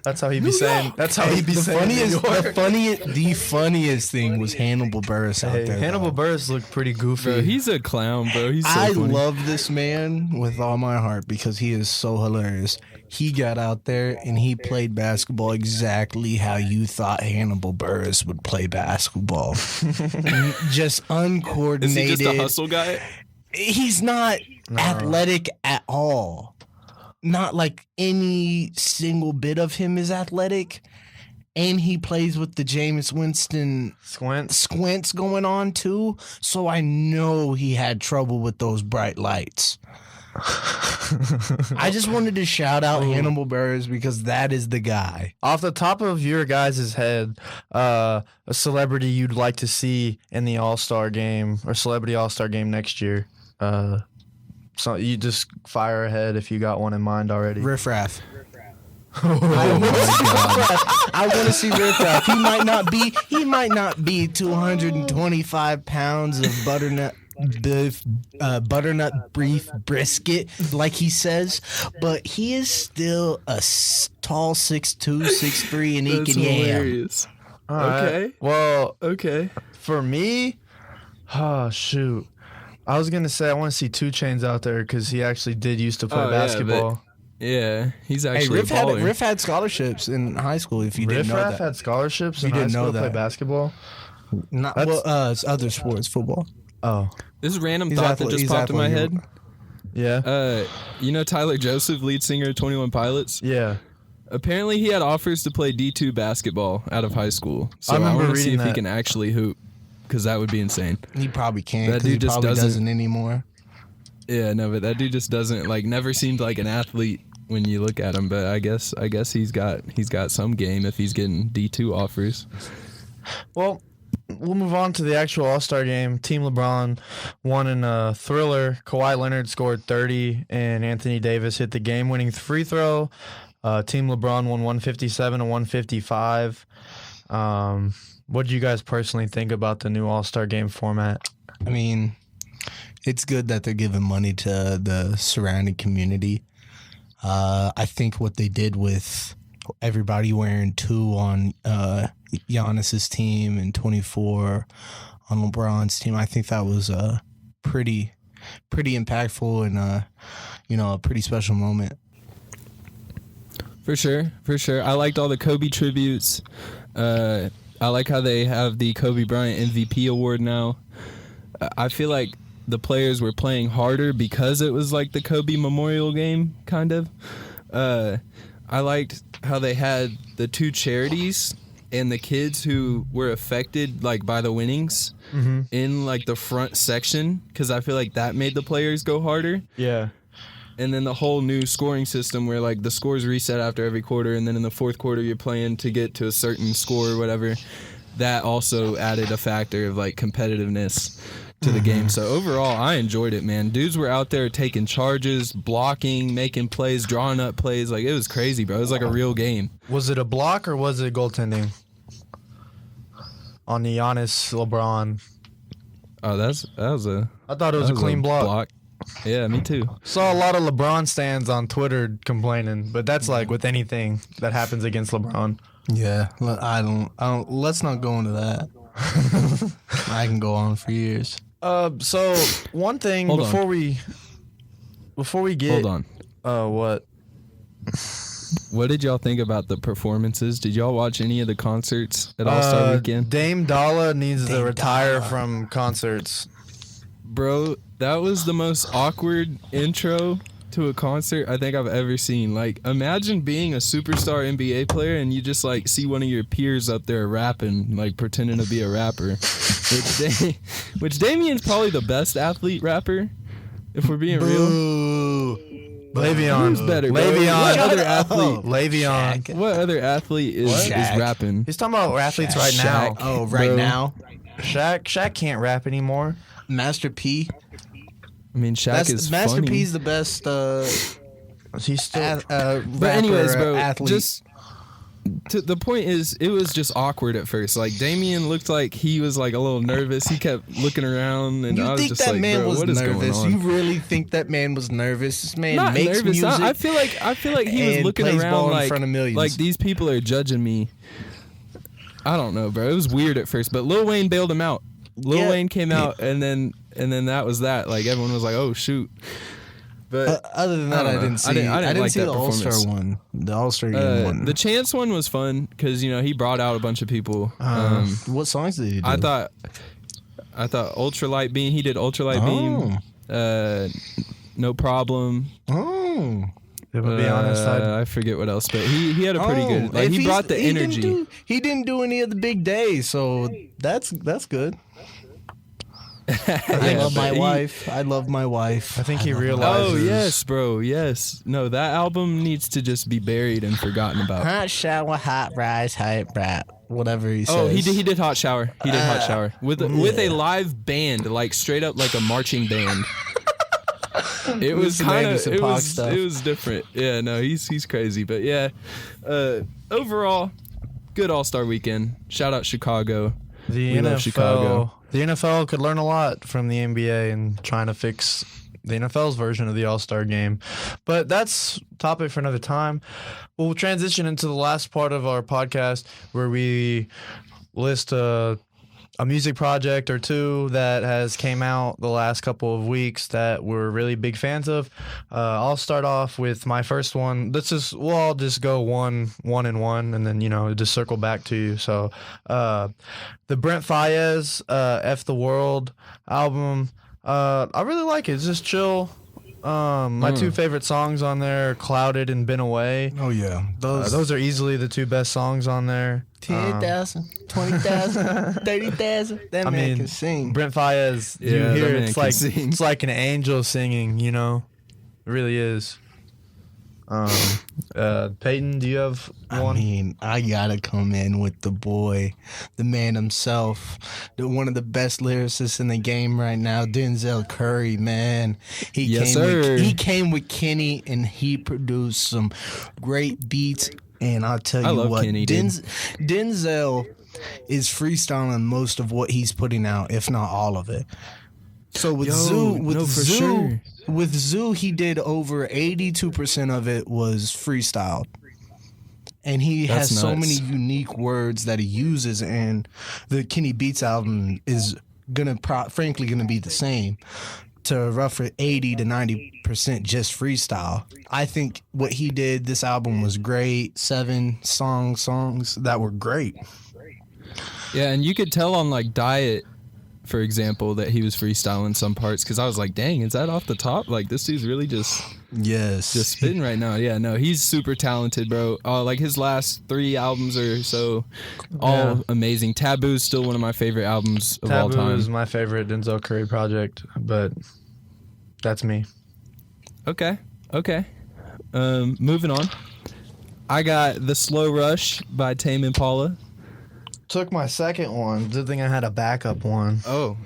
That's how he be saying. That's how he be saying. The funniest thing was Hannibal Buress out there. Hannibal Buress looked pretty goofy. Bro, he's a clown, bro. He's so I funny. love this man with all my heart because he is so hilarious. He got out there and he played basketball exactly how you thought Hannibal Buress would play basketball. Just uncoordinated. Is he just a hustle guy? He's not athletic at all. Not like any single bit of him is athletic. And he plays with the Jameis Winston squints going on too. So I know he had trouble with those bright lights. I just wanted to shout out Hannibal Buress because that is the guy. Off the top of your guys' head, a celebrity you'd like to see in the All-Star game or Celebrity All-Star game next year. So you just fire ahead if you got one in mind already. Riff Raff. I want to see Riff Raff. He might not be 225 pounds of butternut beef brisket like he says, but he is still a tall 6'2", 6'3", and he That's can yam. hilarious. All right. Okay. Well, Okay. for me, oh shoot, I was gonna say I want to see 2 Chainz out there because he actually did used to play Oh, yeah, basketball. Yeah, he's Hey, actually a baller. Riff had scholarships in high school. If you didn't Riff know Raff that, had scholarships in You high didn't school know to play that. basketball. not That's- other sports, football. Oh, This random He's thought that athlete- just he's popped in my athlete. head. yeah, You know Tyler Joseph, lead singer of 21 Pilots? yeah. Apparently he had offers to play D2 basketball out of high school. So I I remember want to see reading if he that. can actually hoop, because that would be insane. He probably can't. That 'Cause he dude just probably doesn't- doesn't anymore. Yeah, no, but that dude just doesn't never seemed like an athlete when you look at him. But I guess he's got some game if he's getting D2 offers. Well, we'll move on to the actual All-Star game. Team LeBron won in a thriller. Kawhi Leonard scored 30, and Anthony Davis hit the game-winning free throw. Team LeBron won 157 to 155. What do you guys personally think about the new All-Star game format? I mean, it's good that they're giving money to the surrounding community. I think what they did with everybody wearing 2 on Giannis's team and 24 on LeBron's team, I think that was pretty impactful and a pretty special moment. For sure. I liked all the Kobe tributes. I like how they have the Kobe Bryant MVP award now. I feel like the players were playing harder because it was like the Kobe Memorial game, kind of. I liked how they had the 2 charities and the kids who were affected by the winnings in the front section, because I feel like that made the players go harder. Yeah. And then the whole new scoring system where the scores reset after every quarter, and then in the fourth quarter you're playing to get to a certain score or whatever. That also added a factor of competitiveness to the game. So overall, I enjoyed it, man. Dudes were out there taking charges, blocking, making plays, drawing up plays. It was crazy, bro. It was like a real game. Was it a block or was it goaltending? On the Giannis LeBron. Oh, that was a I thought it was a clean block. Yeah, me too. Saw a lot of LeBron stands on Twitter complaining, but that's with anything that happens against LeBron. Yeah, I don't. Let's not go into that. I can go on for years. So one thing Hold on. before we get Hold on. What? What did y'all think about the performances? Did y'all watch any of the concerts at All-Star Weekend? Dame Dalla needs to Dame retire Dalla. from concerts. Bro, that was the most awkward intro to a concert I think I've ever seen. Imagine being a superstar NBA player and you just see one of your peers up there rapping, pretending to be a rapper. Which Damien's probably the best athlete rapper, if we're being real. Boo. Le'Veon. Who's better, bro? Le'Veon. What Shut other up. athlete? Le'Veon. What other athlete is Shaq. rapping? He's talking about athletes right now. Oh, right Bro. now, Shaq can't rap anymore. Master P. I mean, Shaq is Master funny. P's the best He's still. rapper, But anyways, bro, athlete. just the point is, it was just awkward at first. Like Damien looked like he was like a little nervous. He kept looking around, and You I was think just that like, man bro, was what is nervous? going on? You really think that man was nervous? This man Not makes nervous. music. I feel like he was and looking plays around ball in like front of millions. like these people are judging me. I don't know, bro. It was weird at first, but Lil Wayne bailed him out. Lil Wayne came out, and then that was that. Like everyone was like, "Oh shoot!" But other than that, I didn't see. I didn't like see that the All Star performance. one. The All Star game one. The Chance one was fun because he brought out a bunch of people. What songs did he do? I thought Ultralight Beam. He did Ultralight Beam. No Problem. Oh. To be honest, I forget what else, but he had a pretty good. Like he brought the energy. He didn't do any of the big days, so that's good. I love my wife. I love my wife. I think he love my realized- Oh yes, bro. Yes. No, that album needs to just be buried and forgotten about. Hot shower, hot rise, hot brat. Whatever he says. Oh, he did Hot Shower. He did Hot Shower with a live band, like straight up like a marching band. It was some kind of Anderson it .Paak was stuff. it was different. Yeah, no, he's crazy, but yeah. Overall, good All-Star weekend. Shout out Chicago. The We love Chicago. The NFL could learn a lot from the NBA and trying to fix the NFL's version of the All-Star game. But that's topic for another time. We'll transition into the last part of our podcast where we list a music project or two that has came out the last couple of weeks that we're really big fans of. I'll start off with my first one. We'll all just go one and one, and then just circle back to you. So, the Brent Faiyaz "F the World" album. I really like it. It's just chill. My two favorite songs on there are "Clouded" and "Been Away." Oh yeah, Those are easily the two best songs on there. 10,000, 20,000, 30,000. That man can sing. Brent Faiyaz, Yeah, you that hear man it's can like sing. it's like an angel singing, It really is. Peyton, do you have one? I mean, I gotta come in with the boy, the man himself, one of the best lyricists in the game right now, Denzel Curry. Man, Yes, sir. he came with Kenny, and he produced some great beats. And I'll tell you love what, Kenny, dude. Denzel is freestyling most of what he's putting out, if not all of it. So with Zoo, he did over 82% of it was freestyled. And he That's has so nuts. many unique words that he uses, and the Kenny Beats album is frankly gonna be the same, to roughly 80 to 90% just freestyle. I think what he did, this album was great. 7 songs that were great. Yeah, and you could tell on like Diet, for example, that he was freestyling some parts because I was like, dang, is that off the top? Like this dude's really just spitting right now. Yeah, no, he's super talented, bro. Like his last 3 albums or so, all amazing. Taboo's still one of my favorite albums of all Taboo time. is my favorite Denzel Curry project, but that's me. Okay. Moving on. I got The Slow Rush by Tame Impala. Took my second one. Good thing I had a backup one. Oh,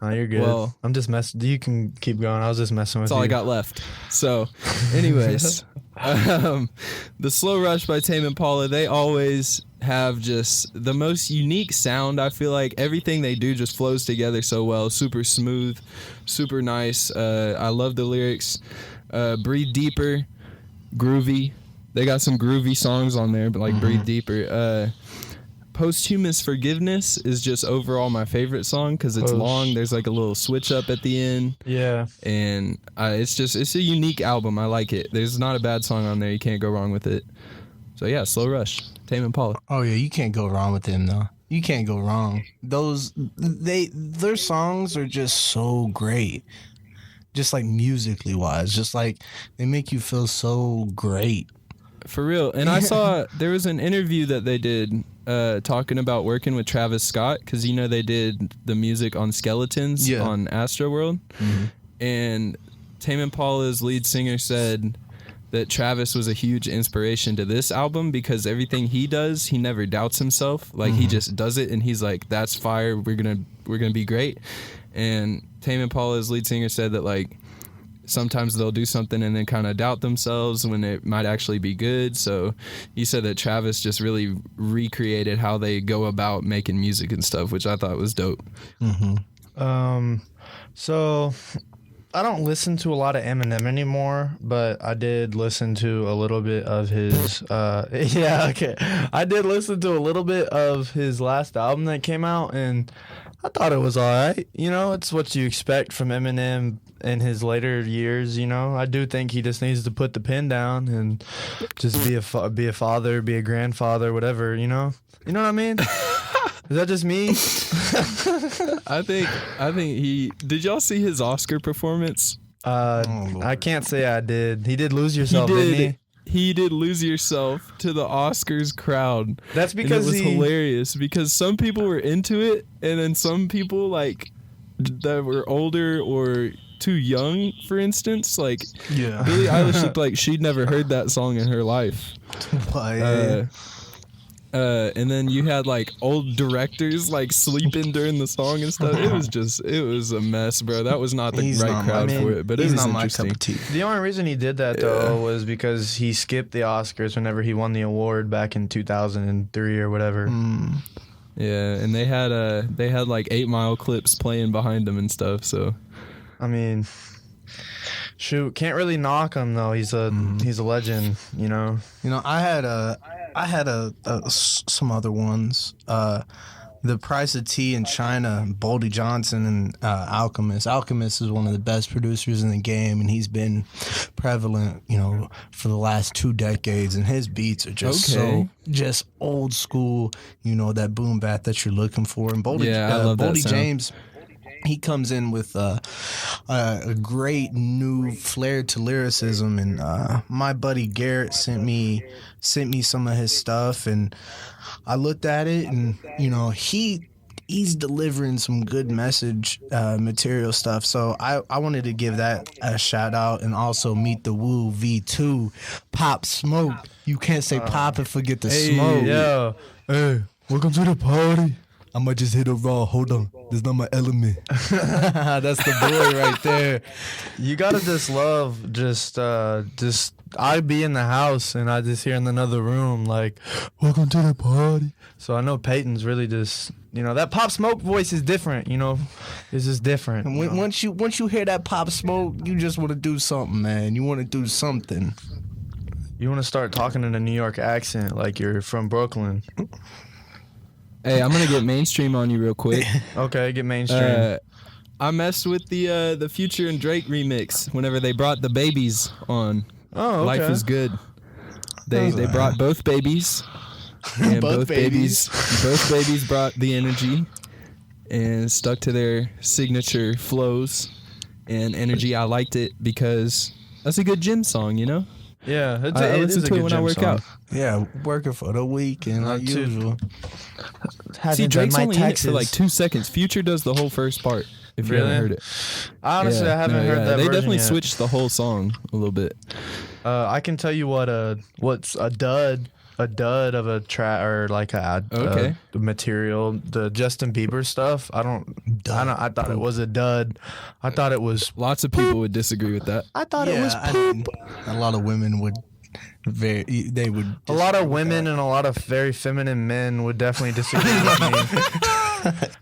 Oh, you're good. Well- I'm just messing. You can keep going. I was just messing with that's all you. I got left. So, anyways, The Slow Rush by Tame Impala, they always have just the most unique sound. I feel like everything they do just flows together so well. Super smooth, super nice. I love the lyrics. Breathe Deeper, groovy. They got some groovy songs on there, but like Breathe Deeper. Posthumous Forgiveness is just overall my favorite song because it's long. There's like a little switch up at the end. Yeah. And it's a unique album. I like it. There's not a bad song on there. You can't go wrong with it. So yeah, Slow Rush, Tame Impala. Oh yeah, you can't go wrong with them though. You can't go wrong. Their songs are just so great. Just like musically wise, just like they make you feel so great. For real. And I saw there was an interview that they did talking about working with Travis Scott because they did the music on Skeletons on Astroworld. And Tame Impala's lead singer said that Travis was a huge inspiration to this album because everything he does, he never doubts himself. Like he just does it and he's like, that's fire. We're gonna be great. And Tame Impala's lead singer said that like sometimes they'll do something and then kind of doubt themselves when it might actually be good. So you said that Travis just really recreated how they go about making music and stuff, which I thought was dope. So I don't listen to a lot of Eminem anymore, but I did listen to a little bit of his I did listen to a little bit of his last album that came out, and I thought it was all right. It's what you expect from Eminem in his later years. I do think he just needs to put the pen down and just be a father, be a grandfather, whatever. You know what I mean? Is that just me? I think he did. Y'all see his Oscar performance? I can't say I did. He did Lose Yourself, didn't he? He did Lose Yourself to the Oscars crowd. That's because it was hilarious because some people were into it, and then some people that were older or too young, for instance, Billie Eilish looked like she'd never heard that song in her life. And then you had old directors sleeping during the song and stuff. It was a mess, bro. That was not the right crowd for it, but it was not interesting. my cup of tea. The only reason he did that though was because he skipped the Oscars whenever he won the award back in 2003 or whatever. Yeah, and they had 8 Mile clips playing behind him and stuff. So, I mean, shoot, can't really knock him though. He's a legend, I had some other ones. The Price of Tea in China, Boldy Johnson and Alchemist. Alchemist is one of the best producers in the game, and he's been prevalent, for the last 2 decades. And his beats are just just old school, that boom bap that you're looking for. And Boldy James, he comes in with a great new flair to lyricism, and my buddy Garrett sent me some of his stuff, and I looked at it, and he's delivering some good message material stuff. So I wanted to give that a shout out, and also Meet the Woo V2 Pop Smoke. You can't say pop and forget the smoke. Yeah. Hey, welcome to the party. I might just hit a raw. Hold on, that's not my element. That's the boy right there. You gotta just love just I'd be in the house and I just hear in another room welcome to the party. So I know Peyton's really just that Pop Smoke voice is different. It's just different. And once you hear that Pop Smoke, you just want to do something, man. You want to do something. You want to start talking in a New York accent like you're from Brooklyn. Hey, I'm gonna get mainstream on you real quick. Okay, get mainstream. I messed with the Future and Drake remix whenever they brought the babies on. Oh, okay. Life is Good. They brought both babies, and both babies brought the energy and stuck to their signature flows and energy. I liked it because that's a good gym song, Yeah, I listen to it when I work out. Yeah, working for the weekend like usual. See, Drake's only in it for 2 seconds. Future does the whole first part. If you haven't heard it, honestly, I haven't heard that. They version definitely yet. switched the whole song a little bit. I can tell you what's a dud of a track or a material. The Justin Bieber stuff. I thought it was a dud. I thought it was. Lots of people would disagree with that. I thought it was poop. A lot of women would. A lot of women and a lot of very feminine men would definitely disagree with me.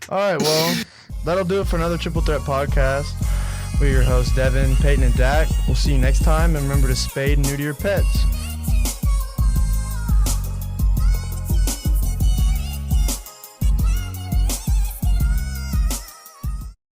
All right, well, that'll do it for another Triple Threat podcast. We're your hosts, Devin, Peyton, and Dak. We'll see you next time, and remember to spade and neuter your pets.